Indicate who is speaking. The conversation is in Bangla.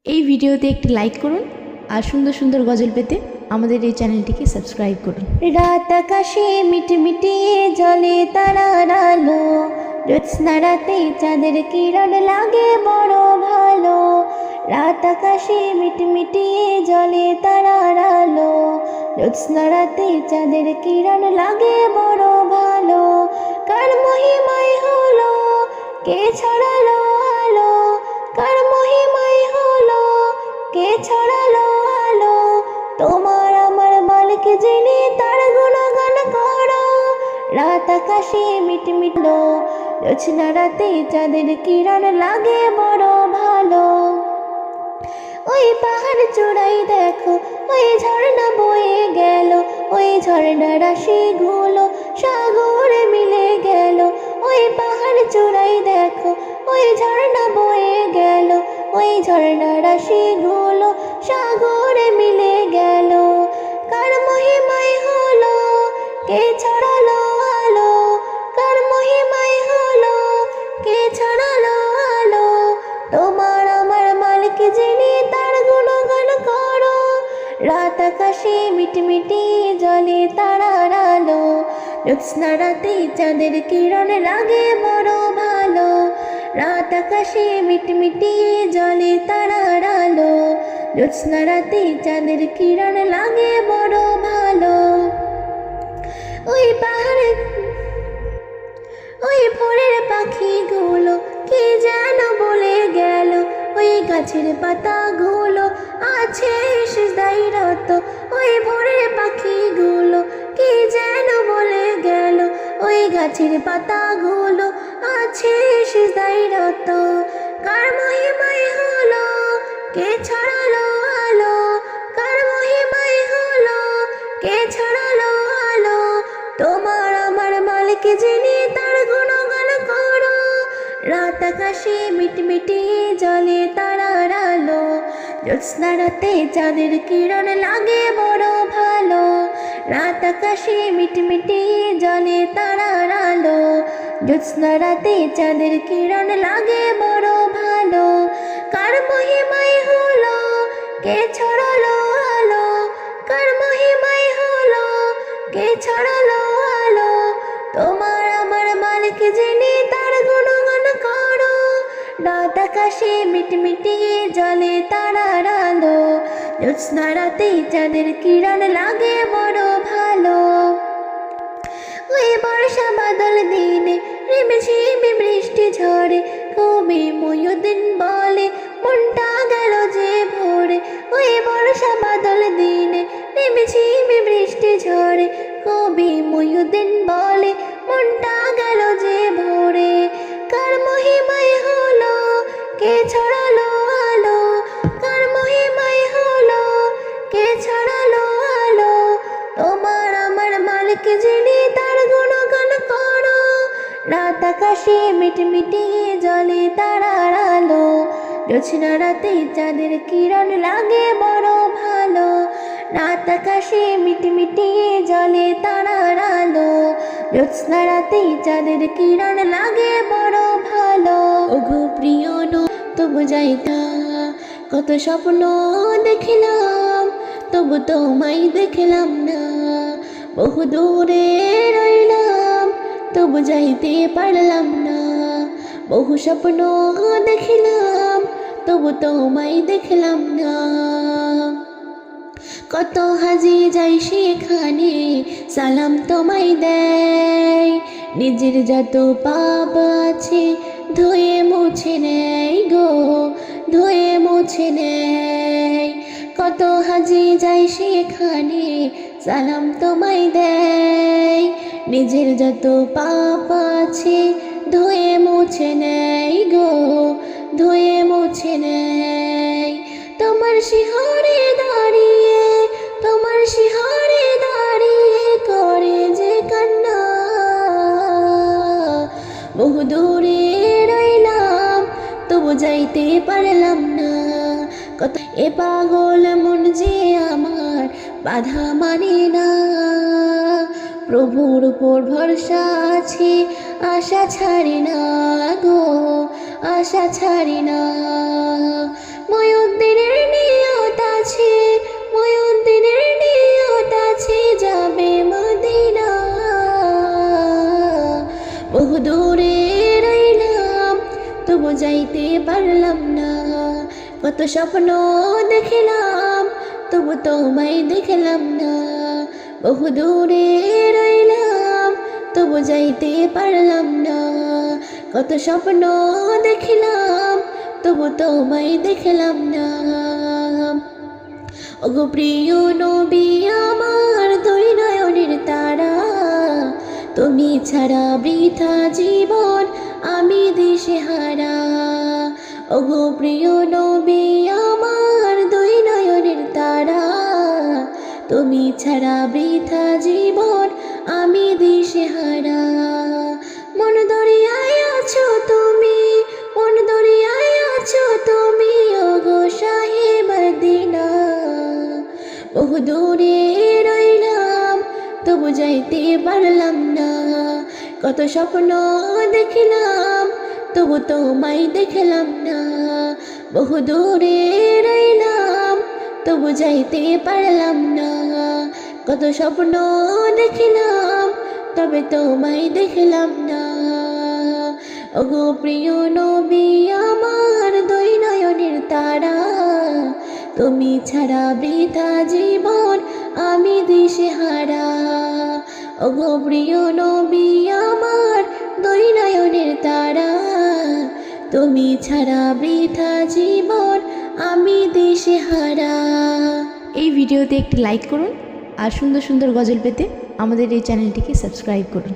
Speaker 1: এই ভিডিওতে একটি লাইক করুন আর সুন্দর সুন্দর গজল পেতে আমাদের এই চ্যানেলটিকে সাবস্ক্রাইব করুন।
Speaker 2: রাত আকাশে মিটমিটিয়ে জলে তারার আলো, জ্যোৎস্না রাতে চাঁদের কিরণ লাগে বড় ভালো। রাত আকাশে মিটমিটিয়ে জলে তারার আলো, জ্যোৎস্না রাতে চাঁদের কিরণ লাগে বড় ভালো। কার মহিমায় হলো, কে ছড়ালো আলো, কার মহিমায় হলো, কে ছড়ালো আলো। তোমার আমার মালিক যিনি, তার গুণগান করো। রাত আকাশে মিটমিটলো, জ্যোৎস্না রাতে চাঁদের কিরণ লাগে বড় ভালো। ওই পাহাড় চূড়াই দেখো, ওই ঝর্ণা বয়ে গেল, ওই ঝর্ণা রাশিগুলো সাগরে মিলে গেল। ওই পাহাড় চূড়াই দেখো, ওই ঝর্ণা বয়ে গেল, ওই ঝর্ণা রাশিগুলো সাগরে মিলে গেল। কার মহিমায় হলো, কে ছড়ালো আলো, কার মহিমায় হলো, কে ছড়ালো আলো। তোমার আমার মালিক যিনি, তার গুণগান করো। রাত আকাশে মিটমিটি জলে তারার আলো, জ্যোৎস্না রাতে চাঁদের কিরণ লাগে বড় ভালো। রাত আকাশে মিটমিটি জলে তারার আলো, জ্যোৎস্না রাতে চাঁদের কিরণ লাগে বড় ভালো। ওই পাহাড়ে ওই ভোরের পাখিগুলো কি যেন বলে গেল, ওই গাছের পাতাগুলো আছে সিজদায় রত। ওই ভোরের পাখিগুলো কি যেন বলে গেল, ওই গাছের পাতাগুলো আছে সিজদায় রত। কার মহিমায় হলো, কে ছড়ালো আলো, কার মহিমায় হলো, কে ছড়ালো আলো। তোমার আমার মালিক যিনি, তার গুণগান করো। রাত আকাশে মিটমিটি জলে তারার আলো, জ্যোৎস্না রাতে চাঁদের কিরণ লাগে বড় ভালো। রাত আকাশে মিটমিটি জলে তারার আলো, জ্যোৎস্না রাতে চাঁদের কিরণ লাগে বড় ভালো। কার মহিমায় হলো, কে ছড়ালো আলো, কার মহিমায় হলো, কে ছড়ালো আলো। তোমার আমার মালিক যিনি, তার গুণগান করো। রাত আকাশে মিটমিটি জলে তারার আলো, জ্যোৎস্না রাতে চাঁদের কিরণ লাগে বড় ভালো। ওই বর্ষা বাদল দিনে রিমঝিমি বৃষ্টি ঝরে, কবি মহিউদ্দিন বলে মনটা গেল যে ভরে। ওই বর্ষা বাদল দিনে রিমঝিমি বৃষ্টি ঝরে, কবি মহিউদ্দিন বলে মনটা গেল যে ভরে। কার মহিমায় হলো, কে ছড়ালো আলো, কার মহিমায় হলো, কে ছড়ালো আলো। তোমার আমার মালিক যিনি, তার গুণগান করো। রাত আকাশে মিটমিটি জলে তারার আলো, জ্যোৎস্না রাতে চাঁদের কিরণ লাগে বড় ভালো। রাত আকাশে মিটমিটি জলে তারার আলো, জ্যোৎস্না রাতে চাঁদের কিরণ লাগে বড় ভালো। ওগো প্রিয় তবু যাইতা, কত স্বপ্ন দেখিলাম, তবু তোমায় দেখলাম না। বহু দূরে রইলাম, তবু যাইতে পারলাম না। বহু স্বপ্ন দেখিলাম, তবু তোমায় দেখলাম না। কত হাজি যাই সেখানে, সালাম তোমায় দেয়। নিজের যত পাপ আছে ধুয়ে মুছে নেয় গো, ধুয়ে মুছে নেয়। কত হাজি যাই সেখানে, সালাম তোমায় দেয়। নিজের যত পাপ আছে ধুয়ে মুছে নেয় গো, ধুয়ে মুছে নেয়। তোমার শিহরে দাঁড়িয়ে, তোমার শিহরে দাঁড়িয়ে করে যে কান্না। বহু দূরে রইলাম, তবু যাইতে পারলাম না। কত এ পাগল মন যে আমার বাধা মানে না। প্রভুর উপর ভরসা আছে, আশা ছাড়ি না গো, আশা ছাড়ি না। মহিউদ্দিন কত স্বপ্ন দেখিলাম তবু তোমায় দেখলাম না, বহু দূরে রইলাম তবু যাইতে পারলাম না। কত স্বপ্ন দেখিলাম তবু তোমায় দেখলাম না। ওগো প্রিয় নবী আমার দুই নয়নের তারা, তুমি ছাড়া বৃথা জীবন আমি দিশেহারা। ওগো প্রিয় নবী আমার দুই নয়নের তারা, তুমি ছাড়া বৃথা জীবন আমি দিশেহারা। মন দরিয়ায় আছো তুমি, মন দরিয়ায় আছো তুমি, ওগো শাহে মদিনা। বহু দূরে রইলাম তবু যাইতে পারলাম না, কত স্বপ্ন দেখিলাম তবু তোমায় দেখলাম না। বহু দূরে রইলাম তবু যাইতে পারলাম না, কত স্বপ্ন দেখিলাম তবে তোমায় দেখলাম না। ওগো প্রিয় নবী আমার দুই নয়নের তারা, তুমি ছাড়া বৃথা জীবন আমি দিশেহারা। ওগো প্রিয় নবী আমার দুই নয়নের তারা, তুমি ছাড়া বৃথা জীবন আমি দিশেহারা।
Speaker 1: এই ভিডিওতে একটি লাইক করুন আর সুন্দর সুন্দর গজল পেতে আমাদের এই চ্যানেলটিকে সাবস্ক্রাইব করুন।